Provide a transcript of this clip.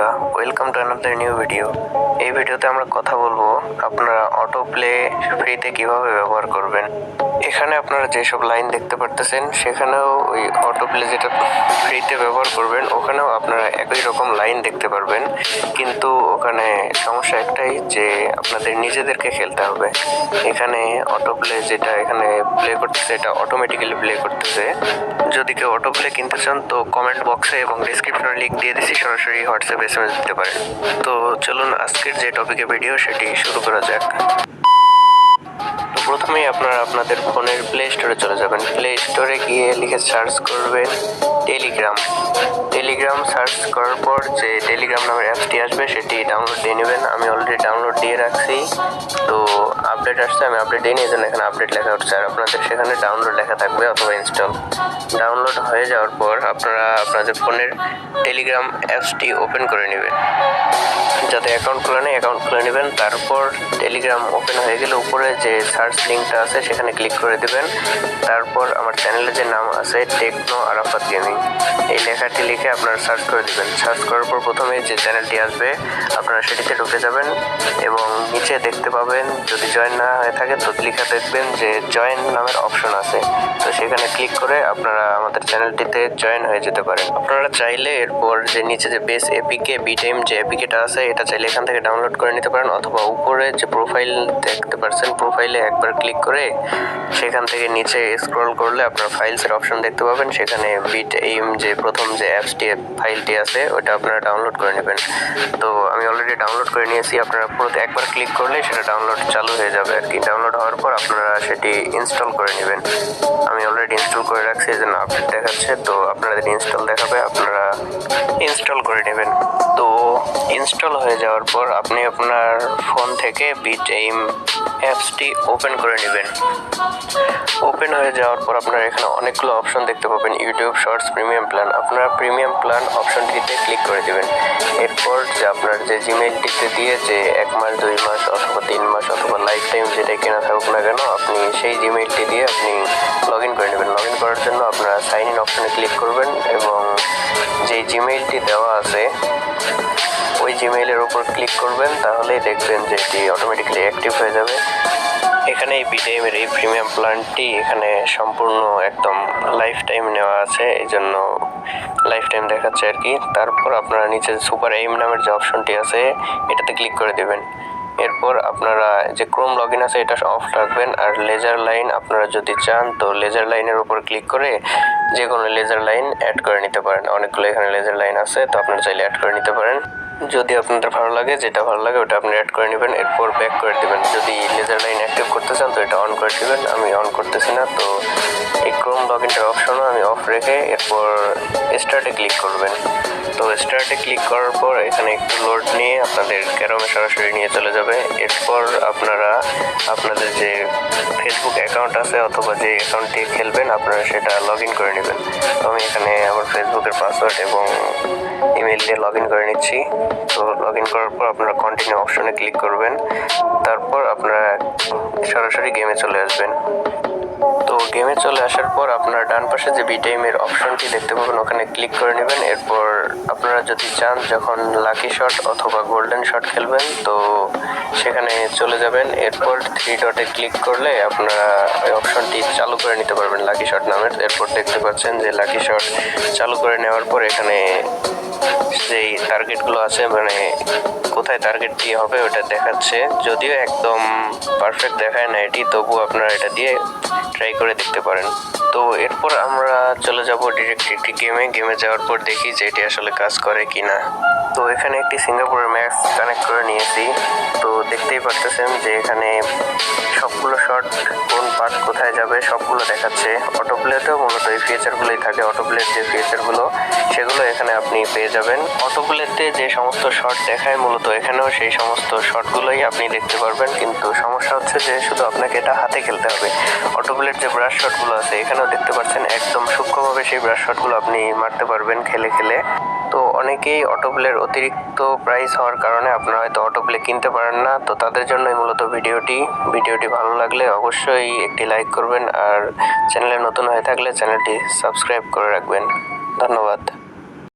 বন্ধুরা, welcome to another new video. এই ভিডিওতে আমরা কথা বলবো আপনারা অটো প্লে ফ্রিতে কিভাবে ব্যবহার করবেন। এখানে আপনারা যেসব লাইন দেখতে পারতেছেন সেখানেও ওই অটো প্লে যেটা ফ্রিতে ব্যবহার করবেন ওখানেও আপনারা একই রকম লাইন দেখতে পারবেন, কিন্তু ওখানে সমস্যা একটাই যে আপনাদের নিজেদেরকে খেলতে হবে। এখানে অটো প্লে যেটা এখানে প্লে করতেছে এটা অটোমেটিক্যালি প্লে করতেছে। যদি কেউ অটো প্লে কিনতে চান তো কমেন্ট বক্সে এবং ডিসক্রিপশনে লিংক দিয়ে দিচ্ছি, সরাসরি হোয়াটসঅ্যাপ এসএমএস দিতে পারেন। তো চলুন আজকের যে টপিকে ভিডিও সেটি শুরু করা যাক। প্রথমেই আপনারা আপনাদের ফোনের প্লে স্টোরে চলে যাবেন। প্লে স্টোরে গিয়ে লিখে সার্চ করবেন টেলিগ্রাম সার্চ করার পর যে টেলিগ্রাম নামের অ্যাপসটি আসবে সেটি ডাউনলোড দিয়ে নেবেন। আমি অলরেডি ডাউনলোড দিয়ে রাখছি, তো আপডেট আসছে, আমি আপডেট দিইনি, এই জন্য এখানে আপডেট লেখা হচ্ছে। আর আপনাদের সেখানে ডাউনলোড লেখা থাকবে অথবা ইনস্টল। ডাউনলোড হয়ে যাওয়ার পর আপনারা আপনাদের ফোনের টেলিগ্রাম অ্যাপসটি ওপেন করে নেবেন। যাতে অ্যাকাউন্ট খোলা নেই অ্যাকাউন্ট খুলে নেবেন। তারপর টেলিগ্রাম ওপেন হয়ে গেলে উপরে যে সার্চ লিঙ্কটা আছে সেখানে ক্লিক করে দেবেন। তারপর আমার চ্যানেলের যে নাম আছে টেকনো আরাফাত গেমিং, এই লেখাটি লিখে আপনারা সার্চ করে দেবেন। সার্চ করার পর প্রথমে যে চ্যানেলটি আসবে আপনারা সেটিতে ঢুকে যাবেন এবং নিচে দেখতে পাবেন, যদি জয়েন না হয়ে থাকে তো লেখা দেখবেন যে জয়েন নামের অপশন আছে, তো সেখানে ক্লিক করে আপনারা আমাদের চ্যানেলটিতে জয়েন হয়ে যেতে পারেন। আপনারা চাইলে এরপর যে নিচে যে বেস এপিকে বিটাইম যে এপিকেটা আছে এটা চাইলে এখান থেকে ডাউনলোড করে নিতে পারেন, অথবা উপরে যে প্রোফাইল দেখতে পাচ্ছেন প্রোফাইলে একবার ক্লিক করে সেখান থেকে নিচে স্ক্রল করলে আপনারা ফাইলসের অপশন দেখতে পাবেন। সেখানে বিটাইম যে প্রথম যে অ্যাপসটি ফাইলটি আছে ওটা আপনারা ডাউনলোড করে নেবেন। তো আমি অলরেডি ডাউনলোড করে নিয়েছি, আপনারা পুরো একবার ক্লিক করলে সেটা ডাউনলোড চালু হয়ে যাবে আর কি। ডাউনলোড হওয়ার পর আপনারা সেটি ইনস্টল করে নেবেন। আমি অলরেডি ইনস্টল করে রাখছি, এই জন্য আপডেট দেখাচ্ছে, তো আপনাদের ইনস্টল দেখাবে, আপনারা ইনস্টল করে নেবেন। তো ইনস্টল হয়ে যাওয়ার পর আপনি আপনার ফোন থেকে বিটাইম অ্যাপসটি ওপেন করে নেবেন। ওপেন হয়ে যাওয়ার পর আপনারা এখানে অনেকগুলো অপশন দেখতে পাবেন, ইউটিউব শর্টস, প্রিমিয়াম প্ল্যান। আপনারা প্রিমিয়াম প্ল্যান অপশনটিতে ক্লিক করে দেবেন। এরপর যে আপনার যে জিমেইলটিতে দিয়ে যে 1 মাস 2 মাস অথবা 3 মাস অথবা লাইফ টাইম যেটাই কেনা থাকুক না কেন আপনি সেই জিমেইলটি দিয়ে আপনি লগ ইন করে নেবেন। লগ ইন করার জন্য আপনারা সাইন ইন অপশনে ক্লিক করবেন এবং যে জিমেইলটি দেওয়া আছে ওই জিমেইলের উপর ক্লিক করবেন, তাহলেই দেখবেন যে এটি অটোমেটিক্যালি অ্যাক্টিভ হয়ে যাবে। এখানে এই বিটাইমের এই প্রিমিয়াম প্ল্যানটি এখানে সম্পূর্ণ একদম লাইফ টাইম নেওয়া আছে, এই জন্য লাইফ টাইম দেখাচ্ছে আর কি। তারপর আপনারা নিচে সুপার এইম নামের যে অপশনটি আছে এটাতে ক্লিক করে দেবেন। এরপর আপনারা যে ক্রোম লগ ইন আছে এটা অফ রাখবেন। আর লেজার লাইন আপনারা যদি চান তো লেজার লাইনের উপর ক্লিক করে যে কোনো লেজার লাইন অ্যাড করে নিতে পারেন। অনেকগুলো এখানে লেজার লাইন আছে, তো আপনারা চাইলে অ্যাড করে নিতে পারেন। যদি আপনাদের ভালো লাগে, যেটা ভালো লাগে ওটা আপনি অ্যাড করে নেবেন। এরপর ব্যাক করে দেবেন। যদি লেজার লাইন অ্যাক্টিভ করতে চান তো এটা অন করে দেবেন। আমি অন করতেছি না, তো এই ক্রোম লগ ইনটার অপশনও আমি অফ রেখে এরপর স্টার্টে ক্লিক করবেন। তো স্টার্টে ক্লিক করার পর এখানে একটু লোড নিয়ে আপনাদের ক্যারমে সরাসরি নিয়ে চলে যাবে। এরপর আপনারা আপনাদের যে ফেসবুক অ্যাকাউন্ট আছে অথবা যে অ্যাকাউন্ট দিয়ে খেলবেন আপনারা সেটা লগ ইন করে নেবেন। তো আমি এখানে আমার ফেসবুকের পাসওয়ার্ড এবং ইমেল দিয়ে লগ ইন করে নিচ্ছি। তো লগ ইন করার পর আপনারা কন্টিনিউ অপশনে ক্লিক করবেন। তারপর আপনারা সরাসরি গেমে চলে আসবেন। তো গেমে চলে আসার পর আপনারা ডান পাশে যে বিটাইমের অপশনটি দেখতে পাবেন ওখানে ক্লিক করে নেবেন। এরপর আপনারা যদি চান যখন লাকি শট অথবা গোল্ডেন শট খেলবেন তো সেখানে চলে যাবেন। এরপর 3 ডটে ক্লিক করলে আপনারা ওই অপশনটি চালু করে নিতে পারবেন লাকি শট নামের। এরপর দেখতে পাচ্ছেন যে লাকি শট চালু করে নেওয়ার পর এখানে যেই টার্গেটগুলো আছে মানে কোথায় টার্গেট দিয়ে হবে ওটা দেখাচ্ছে, যদিও একদম পারফেক্ট দেখায় না এটি, তবু আপনারা এটা দিয়ে ট্রাই করে দেখতে পারেন। তো এরপর আমরা চলে যাব ডিরেক্ট একটি গেমে যাওয়ার পর দেখি যে এটি আসলে কাজ করে কিনা। তো এখানে একটি সিঙ্গাপুরের ম্যাক্স কানেক্ট করে নিয়েছি। তো দেখতেই পারতেছেন যে এখানে সবগুলো শট কোন পার্ট কোথায় যাবে সবগুলো দেখাচ্ছে। অটোপ্লেতেও মূলত এই ফিচারগুলোই থাকে, অটোপ্লের যে ফিচারগুলো সেগুলো এখানে আপনি পেয়ে যাবেন। অটোপ্লেতে যে সমস্ত শট দেখায় মূলত এখানেও সেই সমস্ত শটগুলোই আপনি দেখতে পারবেন, কিন্তু সমস্যা হচ্ছে যে শুধু আপনাকে এটা হাতে খেলতে হবে। অটোপ্লের যে ব্রাশ শটগুলো আছে এখানেও দেখতে পাচ্ছেন একদম সূক্ষ্মভাবে সেই ব্রাশ শটগুলো আপনি মারতে পারবেন খেলে খেলে। তো অনেকেই অটোপ্লের অতিরিক্ত প্রাইস হওয়ার কারণে আপনারা হয়তো অটোপ্লে কিনতে পারেন না, তো তাদের জন্যই মূলত ভিডিওটি ভালো লাগলে অবশ্যই একটি লাইক করবেন আর চ্যানেলে নতুন হয়ে থাকলে চ্যানেলটি সাবস্ক্রাইব করে রাখবেন। ধন্যবাদ।